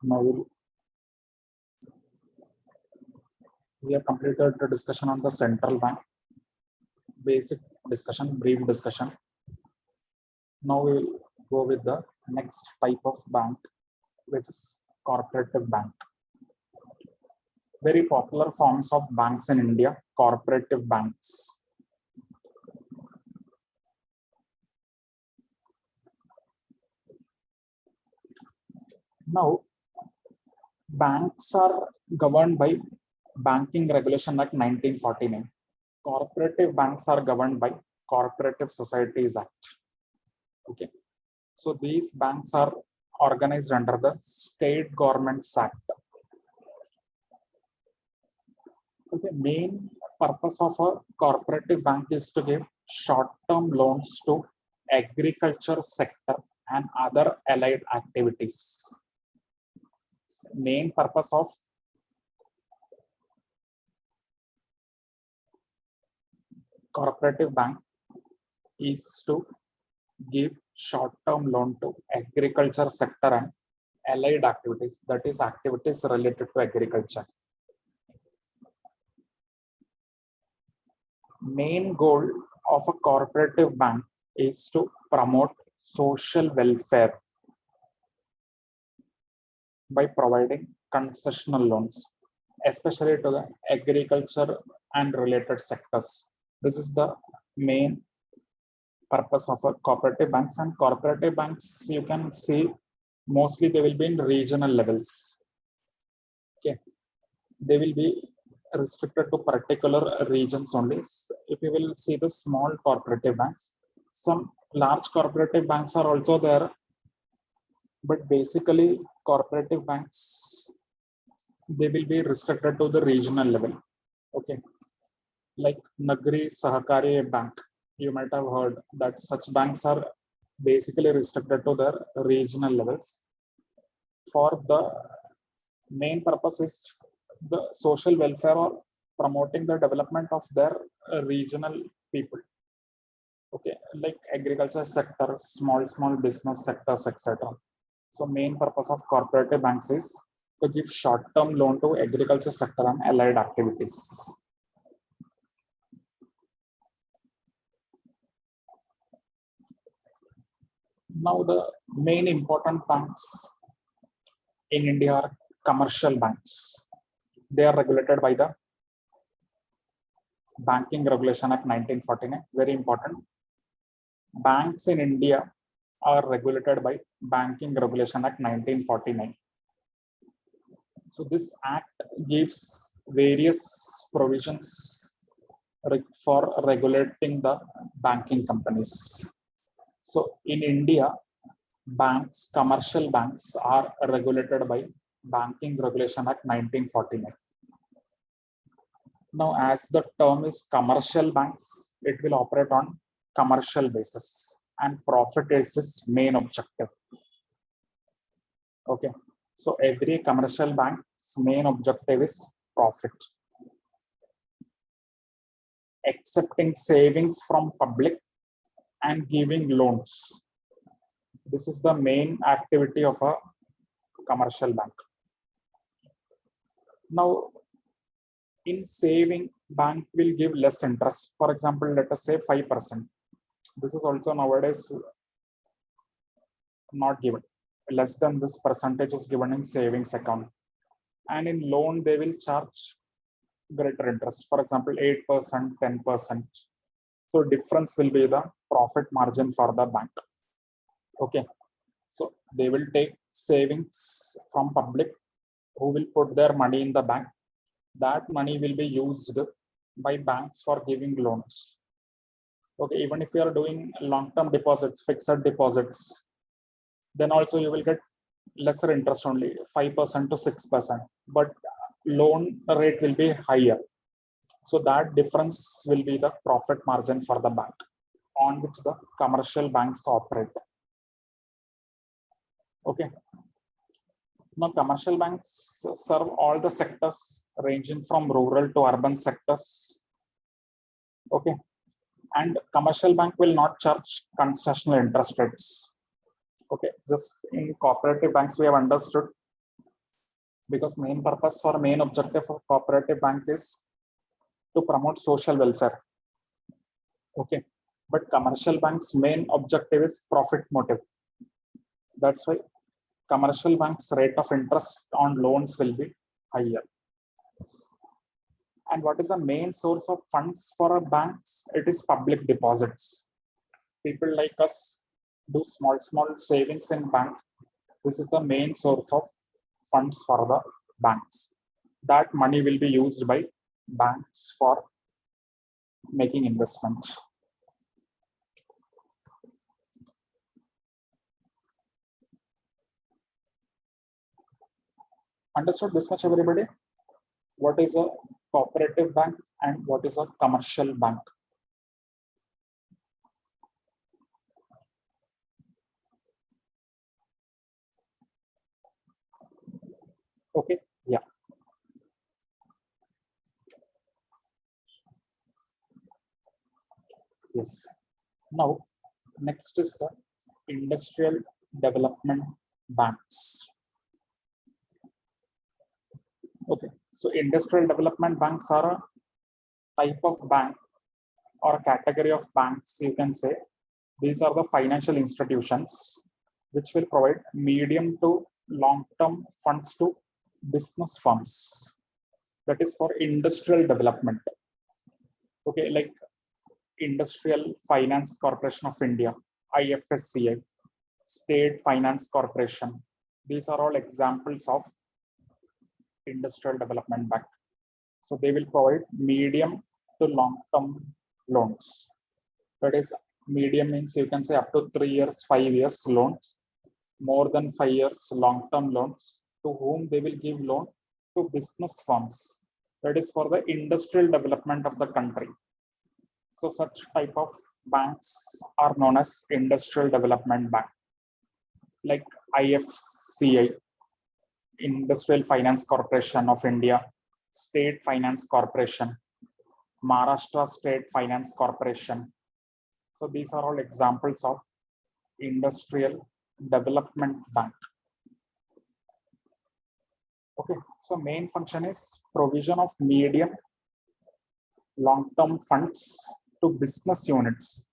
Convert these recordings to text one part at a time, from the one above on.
Now we have completed the discussion on the central bank, basic discussion, brief discussion. Now we will go with the next type of bank, which is cooperative bank. Very popular forms of banks in India, cooperative banks. Now, banks are governed by Banking Regulation Act 1949. Cooperative banks are governed by Cooperative Societies Act. Okay, so these banks are organized under the State Government's Act. Okay, main purpose of a cooperative bank is to give short-term loans to agriculture sector and other allied activities. Main purpose of cooperative bank is to give short-term loan to agriculture sector and allied activities, that is activities related to agriculture. Main goal of a cooperative bank is to promote social welfare by providing concessional loans, especially to the agriculture and related sectors. This is the main purpose of a cooperative banks. And cooperative banks, you can see mostly they will be in regional levels. Okay, they will be restricted to particular regions only. If you will see the small cooperative banks, some large cooperative banks are also there, but basically cooperative banks, they will be restricted to the regional level. Okay, like Nagri Sahakari Bank, you might have heard that such banks are basically restricted to their regional levels. For the main purpose is the social welfare or promoting the development of their regional people. Okay, like agriculture sector, small business sectors, etc. So main purpose of cooperative banks is to give short-term loan to agriculture sector and allied activities. Now the main important banks in India are commercial banks. They are regulated by the Banking Regulation Act 1949. Very important. Banks in India are regulated by Banking Regulation Act 1949. So this act gives various provisions for regulating the banking companies. So in India, banks, commercial banks are regulated by Banking Regulation Act 1949. Now, as the term is commercial banks, it will operate on commercial basis and profit is its main objective. Okay, so every commercial bank's main objective is profit. Accepting savings from public and giving loans. This is the main activity of a commercial bank. Now, in saving, bank will give less interest. For example, let us say 5%. This is also nowadays not given. Less than this percentage is given in savings account. And in loan, they will charge greater interest. For example, 8%, 10%. So difference will be the profit margin for the bank. Okay. So they will take savings from public who will put their money in the bank. That money will be used by banks for giving loans. Okay, even if you are doing long-term deposits, fixed deposits, then also you will get lesser interest only, 5% to 6%, but loan rate will be higher. So that difference will be the profit margin for the bank on which the commercial banks operate. Okay. Now, commercial banks serve all the sectors ranging from rural to urban sectors. Okay. And commercial bank will not charge concessional interest rates. Okay. Just in cooperative banks, we have understood because main objective of cooperative bank is to promote social welfare. Okay, but commercial bank's main objective is profit motive. That's why commercial bank's rate of interest on loans will be higher. And what is the main source of funds for banks? It is public deposits. People like us do small savings in bank. This is the main source of funds for the banks. That money will be used by banks for making investments. Understood this much, everybody? What is a cooperative bank and what is a commercial bank? Okay, yeah. Yes. Now, next is the industrial development banks. Okay, so industrial development banks are a type of bank or a category of banks, you can say. These are the financial institutions which will provide medium to long-term funds to business firms. That is for industrial development. Okay, like Industrial Finance Corporation of India, IFSCI, State Finance Corporation. These are all examples of industrial development bank. So they will provide medium to long-term loans. That is, medium means you can say up to 3 years, 5 years loans, more than 5 years long-term loans, to whom they will give loan to business firms. That is for the industrial development of the country. So such type of banks are known as industrial development bank, like IFCI, Industrial Finance Corporation of India, State Finance Corporation, Maharashtra State Finance Corporation. So these are all examples of industrial development bank. Okay, so main function is provision of medium long-term funds to business units.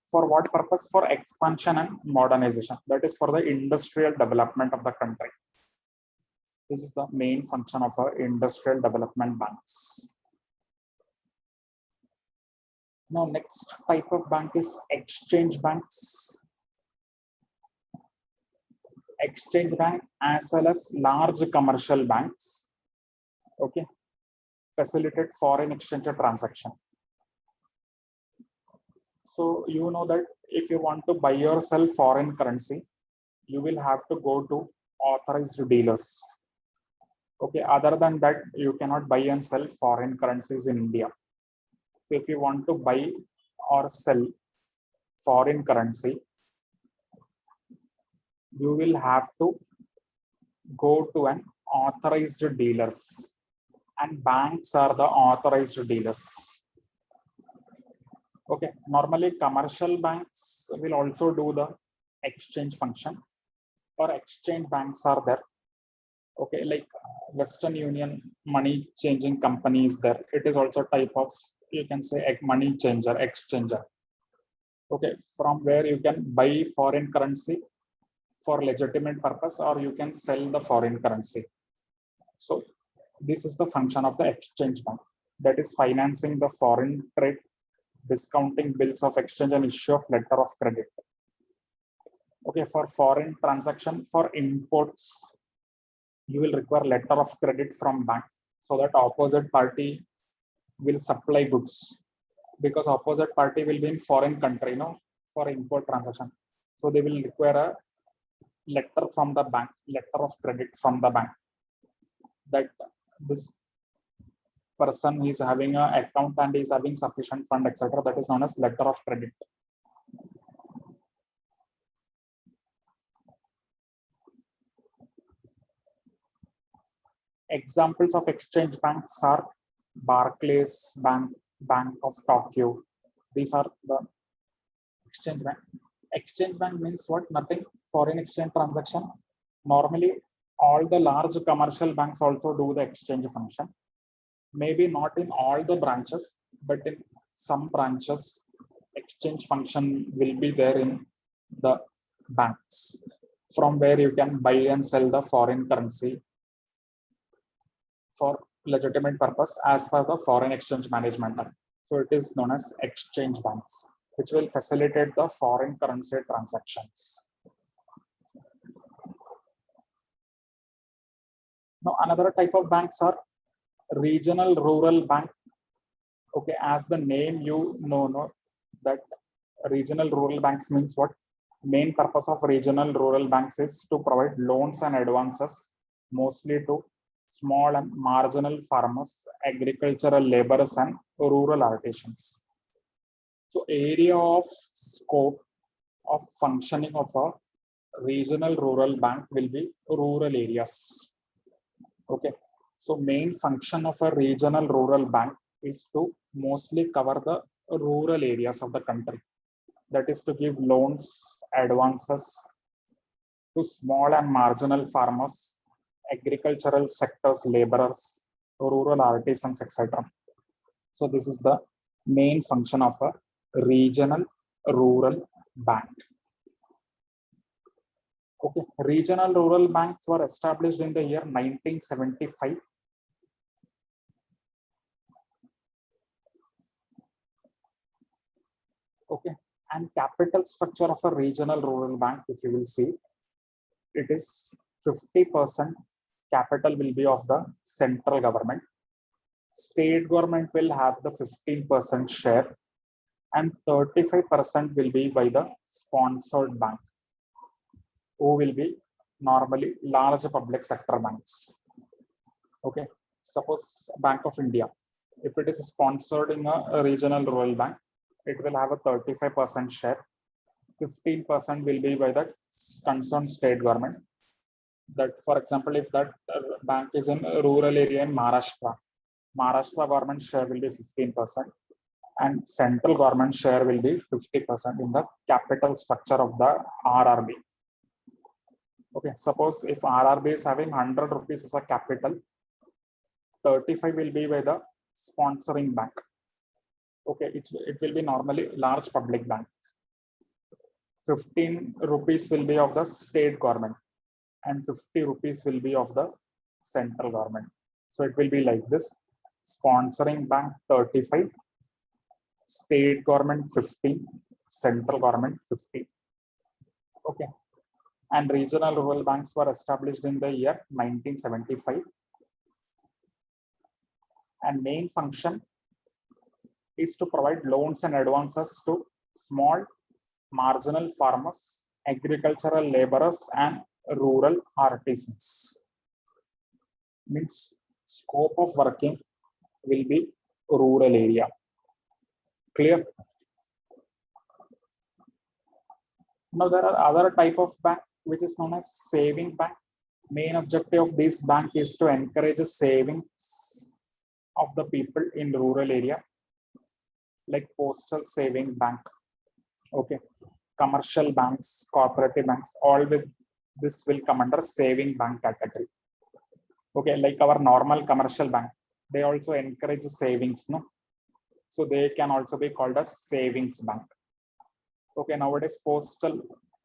For what purpose? For expansion and modernization. That is for the industrial development of the country. This is the main function of our industrial development banks. Now, next type of bank is exchange banks. Exchange bank as well as large commercial banks. Okay, facilitate foreign exchange transaction. So you know that if you want to buy or sell foreign currency, you will have to go to authorized dealers. Okay, other than that, you cannot buy and sell foreign currencies in India. So if you want to buy or sell foreign currency, you will have to go to an authorized dealers, and banks are the authorized dealers. Okay, normally commercial banks will also do the exchange function, or exchange banks are there. Okay, like Western Union money changing company is there. It is also type of, you can say, a money changer, exchanger. Okay, from where you can buy foreign currency for legitimate purpose, or you can sell the foreign currency. So this is the function of the exchange bank, that is financing the foreign trade, discounting bills of exchange, and issue of letter of credit. Okay, for foreign transaction, for imports, you will require letter of credit from bank, so that opposite party will supply goods, because opposite party will be in foreign country, for import transaction. So they will require a letter from the bank, letter of credit from the bank, that this person is having an account and is having sufficient fund, etc. That is known as letter of credit. Examples of exchange banks are Barclays Bank, Bank of Tokyo. These are the exchange bank. Exchange bank means what? Nothing. Foreign exchange transaction. Normally, All the large commercial banks also do the exchange function. Maybe not in all the branches, but in some branches, exchange function will be there in the banks, from where you can buy and sell the foreign currency for legitimate purpose as per the Foreign Exchange Management Act. So it is known as exchange banks, which will facilitate the foreign currency transactions. Now, another type of banks are regional rural bank. Okay, as the name you know that regional rural banks means what? Main purpose of regional rural banks is to provide loans and advances mostly to small and marginal farmers, agricultural laborers, and rural artisans. So area of scope of functioning of a regional rural bank will be rural areas. Okay, so main function of a regional rural bank is to mostly cover the rural areas of the country. That is to give loans, advances to small and marginal farmers, agricultural sectors, laborers, rural artisans, etc. So this is the main function of a regional rural bank. Okay, regional rural banks were established in the year 1975. Okay, and capital structure of a regional rural bank, if you will see, it is 50% capital will be of the central government. State government will have the 15% share, and 35% will be by the sponsored bank, who will be normally large public sector banks. Okay, suppose Bank of India, if it is sponsored in a regional rural bank, it will have a 35% share. 15% will be by the concerned state government. That, for example, if that bank is in a rural area in Maharashtra, Maharashtra government share will be 15%, and central government share will be 50% in the capital structure of the RRB. Okay, suppose if RRB is having 100 rupees as a capital, 35 will be by the sponsoring bank. Okay, it will be normally large public banks. 15 rupees will be of the state government, and 50 rupees will be of the central government. So it will be like this: sponsoring bank 35, state government 50, central government 50. Okay, and regional rural banks were established in the year 1975, and main function is to provide loans and advances to small marginal farmers, agricultural laborers, and rural artisans. Means scope of working will be rural area. Clear? Now there are other type of bank which is known as saving bank. Main objective of this bank is to encourage savings of the people in rural area, like postal saving bank. Okay, commercial banks, cooperative banks, all with this will come under saving bank category. Okay, like our normal commercial bank, they also encourage savings, no? So they can also be called as savings bank. Okay, nowadays postal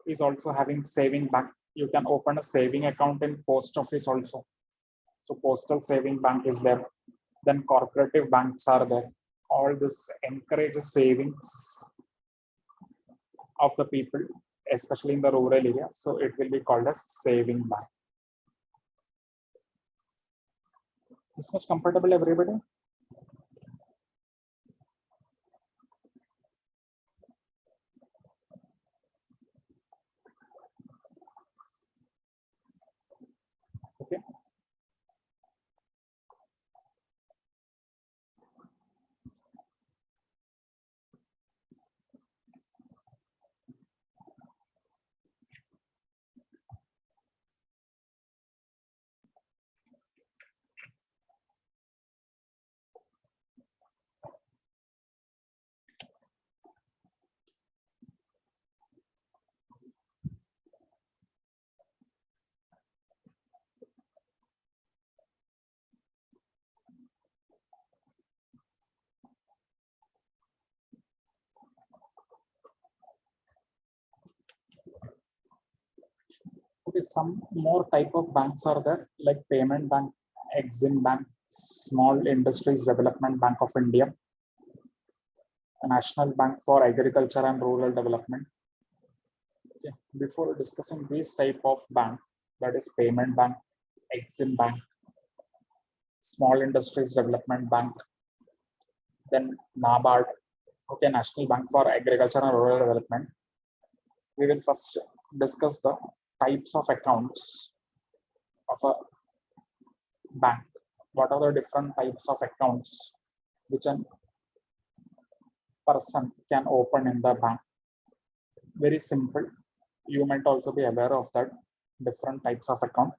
is also having saving bank. You can open a saving account in post office also. So postal saving bank is there. Then cooperative banks are there. All this encourages savings of the people, especially in the rural area. So it will be called as saving bank. This much comfortable, everybody? Okay. some more type of banks are there, like Payment Bank, Exim Bank, Small Industries Development Bank of India, National Bank for Agriculture and Rural Development. Okay. Before discussing this type of bank, that is Payment Bank, Exim Bank, Small Industries Development Bank, then NABARD, okay, National Bank for Agriculture and Rural Development. We will first discuss the types of accounts of a bank. What are the different types of accounts which a person can open in the bank? Very simple. You might also be aware of that different types of account.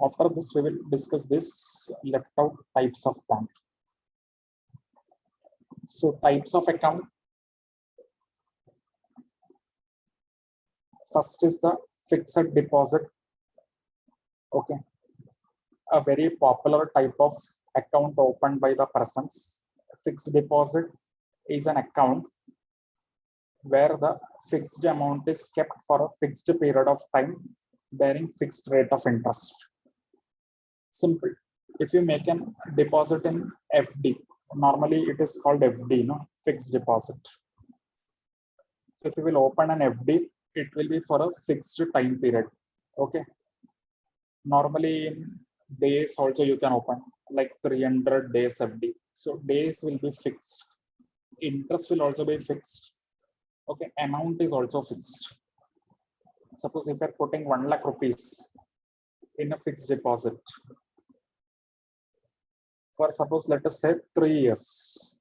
After this, we will discuss this left out types of bank. So types of account. First is the fixed deposit. Okay. A very popular type of account opened by the persons. Fixed deposit is an account where the fixed amount is kept for a fixed period of time bearing fixed rate of interest. Simple. If you make a deposit in FD, normally it is called FD, no? Fixed deposit. If you will open an FD, it will be for a fixed time period. Okay. Normally in days also you can open like 300 days FD. So days will be fixed. Interest will also be fixed. Okay, amount is also fixed. Suppose if you're putting 1 lakh rupees in a fixed deposit for suppose let us say 3 years,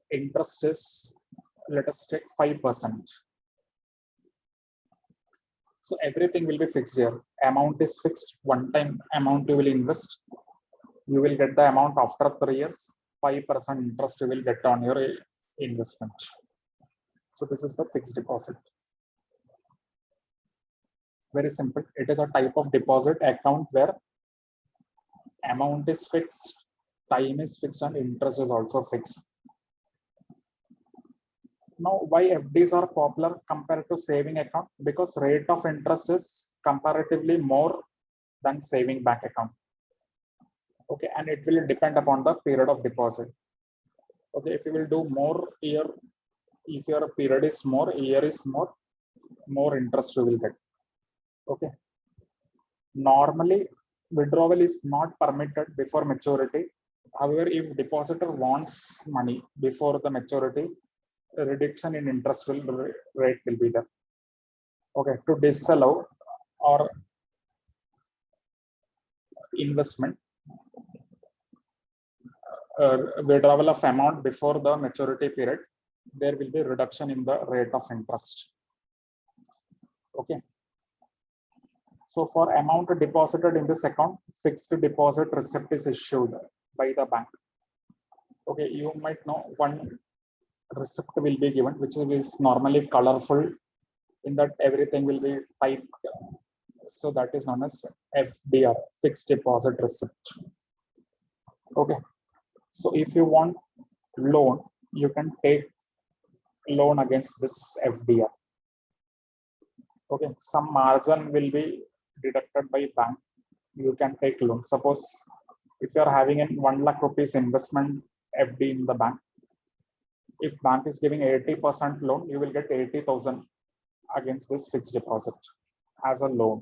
interest is let us take 5%. So everything will be fixed here. Amount is fixed. One time amount you will invest. You will get the amount after 3 years. 5% interest you will get on your investment. So this is the fixed deposit. Very simple. It is a type of deposit account where amount is fixed, time is fixed, and interest is also fixed. Now, why FDs are popular compared to saving account? Because rate of interest is comparatively more than saving bank account. Okay, and it will depend upon the period of deposit. Okay, if you will do more year, if your period is more, year is more interest you will get. Okay. Normally, withdrawal is not permitted before maturity. However, if depositor wants money before the maturity, a reduction in interest rate will be there. Okay, to disallow or investment, withdrawal of amount before the maturity period, there will be reduction in the rate of interest. Okay. So for amount deposited in this account, fixed deposit receipt is issued by the bank. Okay, you might know one receipt will be given, which is normally colorful. In that everything will be typed. So that is known as FDR, fixed deposit receipt. Okay. So if you want loan, you can take loan against this FDR. Okay, some margin will be deducted by bank. You can take loan. Suppose if you are having an 1 lakh rupees investment FD in the bank, if bank is giving 80% loan, you will get 80,000 against this fixed deposit as a loan.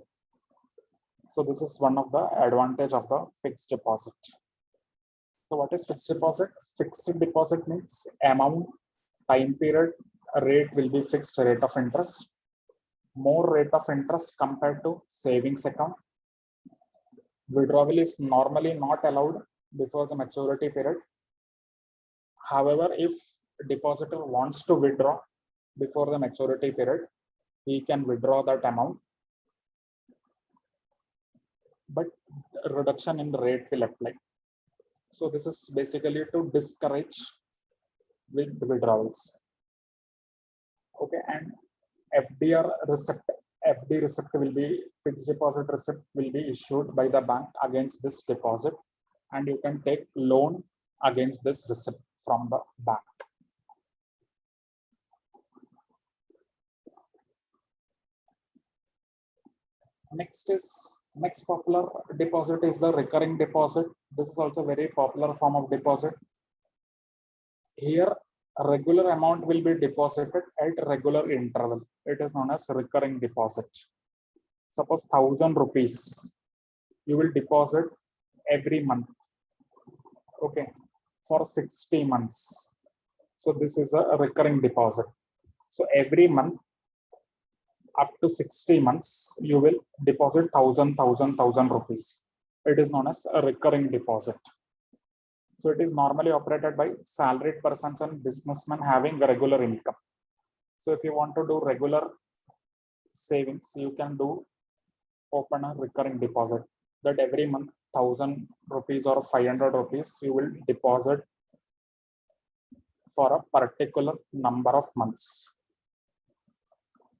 So this is one of the advantage of the fixed deposit. So what is fixed deposit? Fixed deposit means amount, time period, rate will be fixed rate of interest. More rate of interest compared to savings account. Withdrawal is normally not allowed before the maturity period. However, if depositor wants to withdraw before the maturity period, he can withdraw that amount. But reduction in the rate will apply. So this is basically to discourage with withdrawals. Okay, and FDR receipt, FD receipt will be fixed deposit receipt will be issued by the bank against this deposit, and you can take loan against this receipt from the bank. Next popular deposit is the recurring deposit. This is also very popular form of deposit. Here, a regular amount will be deposited at regular interval. It is known as recurring deposit. Suppose 1,000 rupees you will deposit every month. Okay, for 60 months. So this is a recurring deposit. So every month up to 60 months, you will deposit 1,000 rupees. It is known as a recurring deposit. So it is normally operated by salaried persons and businessmen having a regular income. So if you want to do regular savings, you can open a recurring deposit that every month 1,000 rupees or 500 rupees you will deposit for a particular number of months.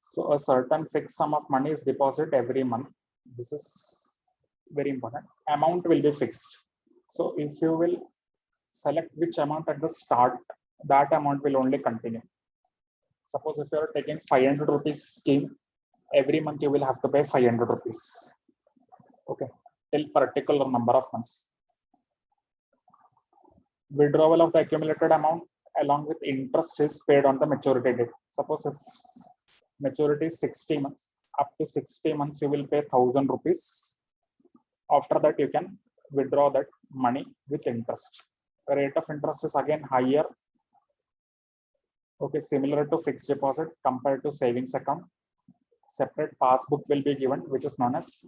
So a certain fixed sum of money is deposited every month. This is very important. Amount will be fixed. So if you will select which amount at the start, that amount will only continue. Suppose if you are taking 500 rupees scheme, every month you will have to pay 500 rupees. Okay, till particular number of months. Withdrawal of the accumulated amount along with interest is paid on the maturity date. Suppose if maturity is 60 months, up to 60 months you will pay 1,000 rupees. After that you can withdraw that money with interest. The rate of interest is again higher. Okay, similar to fixed deposit compared to savings account. Separate passbook will be given, which is known as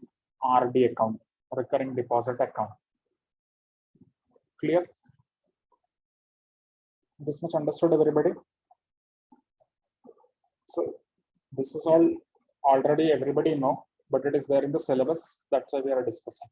RD account, recurring deposit account. Clear? This much understood, everybody? So this is all already everybody know, but it is there in the syllabus. That's why we are discussing.